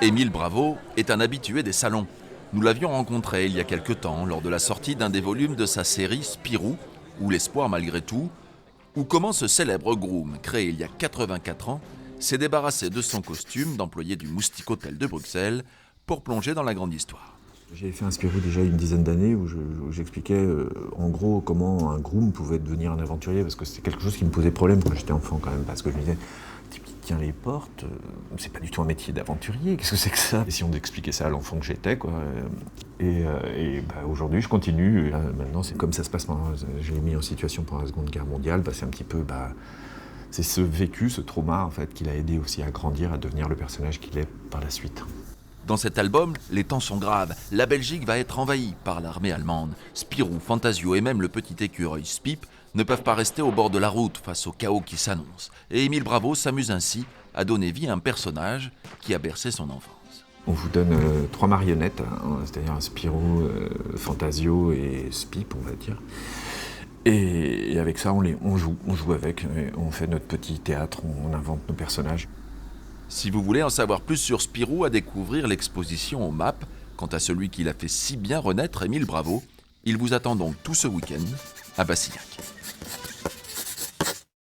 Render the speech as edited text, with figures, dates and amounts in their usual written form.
Émile Bravo est un habitué des salons. Nous l'avions rencontré il y a quelque temps lors de la sortie d'un des volumes de sa série Spirou, ou l'espoir malgré tout, ou comment ce célèbre groom, créé il y a 84 ans, s'est débarrassé de son costume d'employé du Moustique Hôtel de Bruxelles pour plonger dans la grande histoire. J'avais fait un Spirou déjà une dizaine d'années où j'expliquais en gros comment un groom pouvait devenir un aventurier, parce que c'était quelque chose qui me posait problème quand j'étais enfant quand même, parce que je me disais, type qui tient les portes, c'est pas du tout un métier d'aventurier, qu'est-ce que c'est que ça? Essayons d'expliquer ça à l'enfant que j'étais, quoi. Aujourd'hui je continue, et là, maintenant c'est comme ça se passe, je l'ai mis en situation pendant la Seconde Guerre mondiale, c'est un petit peu, c'est ce vécu, ce trauma en fait, qui l'a aidé aussi à grandir, à devenir le personnage qu'il est par la suite. Dans cet album, les temps sont graves. La Belgique va être envahie par l'armée allemande. Spirou, Fantasio et même le petit écureuil Spip ne peuvent pas rester au bord de la route face au chaos qui s'annonce. Et Émile Bravo s'amuse ainsi à donner vie à un personnage qui a bercé son enfance. On vous donne 3 marionnettes, c'est-à-dire un Spirou, Fantasio et Spip, on va dire. Et avec ça, on joue avec, on fait notre petit théâtre, on invente nos personnages. Si vous voulez en savoir plus sur Spirou, à découvrir l'exposition au MAP, quant à celui qui l'a fait si bien renaître, Émile Bravo, il vous attend donc tout ce week-end à Bassillac.